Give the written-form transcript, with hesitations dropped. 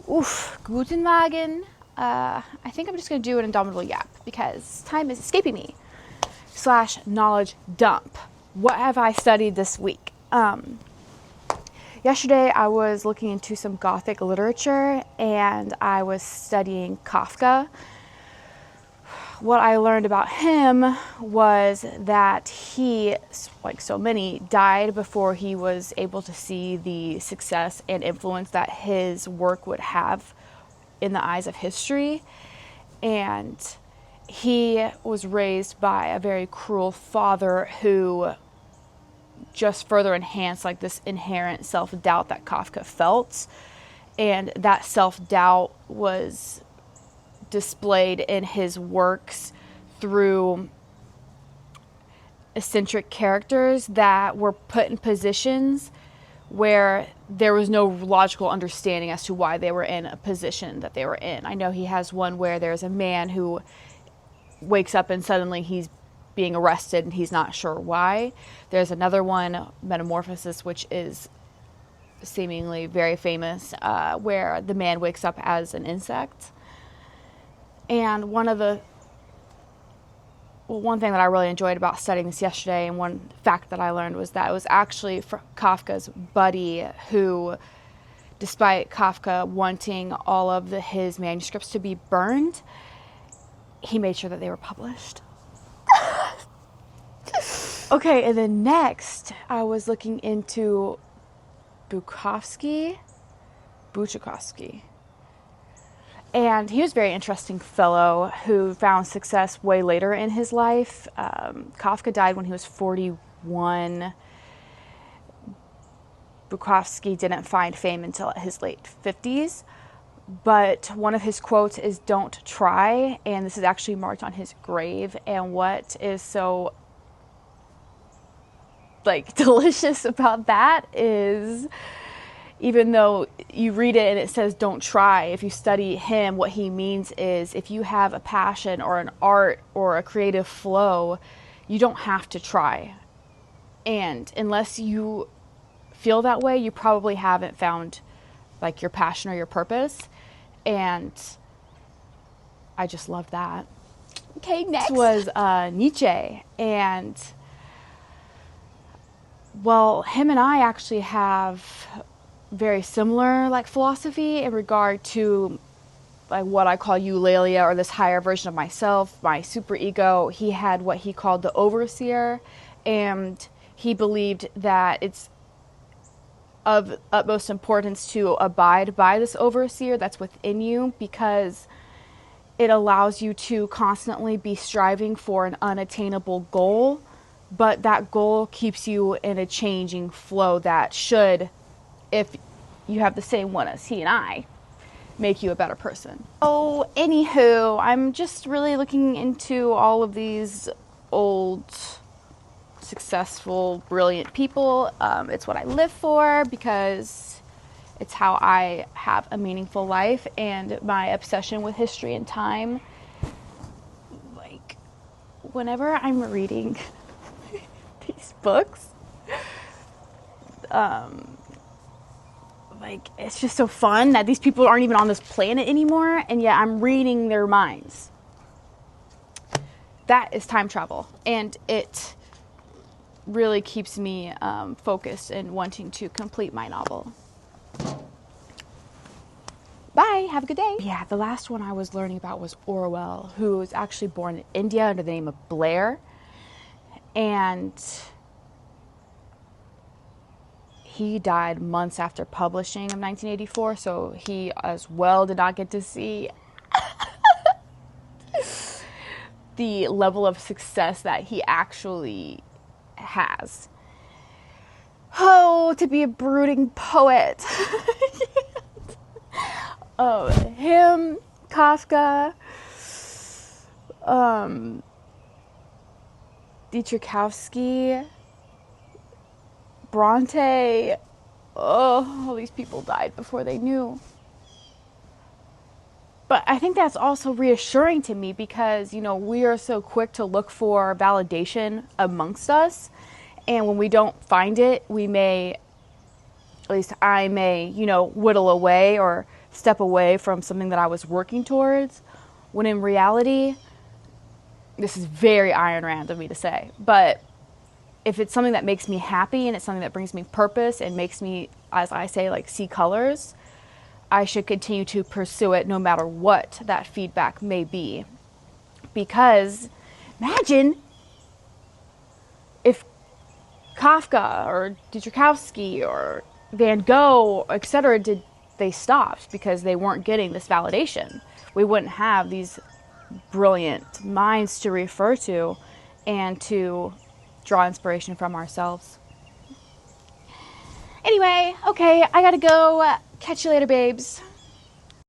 Oof, Guten Morgen. I think I'm just going to do an Indomitable Yap because time is escaping me. / knowledge dump. What have I studied this week? Yesterday I was looking into some Gothic literature and I was studying Kafka. What I learned about him was that he, like so many, died before he was able to see the success and influence that his work would have in the eyes of history. And he was raised by a very cruel father who just further enhanced like this inherent self-doubt that Kafka felt. And that self-doubt was displayed in his works through eccentric characters that were put in positions where there was no logical understanding as to why they were in a position that they were in. I know he has one where there's a man who wakes up and suddenly he's being arrested and he's not sure why. There's another one, Metamorphosis, which is seemingly very famous, where the man wakes up as an insect. And one thing that I really enjoyed about studying this yesterday, and one fact that I learned, was that it was actually Kafka's buddy who, despite Kafka wanting all of his manuscripts to be burned, he made sure that they were published. Okay, and then next, I was looking into Bukovsky. And he was a very interesting fellow who found success way later in his life. Kafka died when he was 41. Bukovsky didn't find fame until his late 50s. But one of his quotes is, "Don't try," and this is actually marked on his grave. And what is so delicious about that is, even though you read it and it says don't try, if you study him, what he means is if you have a passion or an art or a creative flow, you don't have to try. And unless you feel that way, you probably haven't found your passion or your purpose. And I just loved that. Okay, next was Nietzsche. And well, him and I actually have very similar philosophy in regard to what I call eulalia, or this higher version of myself, my superego. He had what he called the overseer, and he believed that it's of utmost importance to abide by this overseer that's within you, because it allows you to constantly be striving for an unattainable goal, but that goal keeps you in a changing flow that should, if you have the same one as he and I, make you a better person. Oh, anywho, I'm just really looking into all of these old, successful, brilliant people. It's what I live for because it's how I have a meaningful life, and my obsession with history and time. Whenever I'm reading these books, it's just so fun that these people aren't even on this planet anymore, and yet I'm reading their minds. That is time travel, and it really keeps me focused and wanting to complete my novel. Bye, have a good day. Yeah, the last one I was learning about was Orwell, who was actually born in India under the name of Blair, and he died months after publishing of 1984, so he as well did not get to see the level of success that he actually has. Oh, to be a brooding poet. Oh, him, Kafka, Dietrichowski, Bronte. Oh, all these people died before they knew. But I think that's also reassuring to me because, we are so quick to look for validation amongst us. And when we don't find it, we may, at least I may, whittle away or step away from something that I was working towards, when in reality, this is very Ayn Rand of me to say, but if it's something that makes me happy and it's something that brings me purpose and makes me, as I say, like see colors, I should continue to pursue it no matter what that feedback may be. Because imagine if Kafka or Tchaikovsky or Van Gogh, etc., they stopped because they weren't getting this validation. We wouldn't have these brilliant minds to refer to and to draw inspiration from ourselves. Anyway, okay, I gotta go. Catch you later, babes.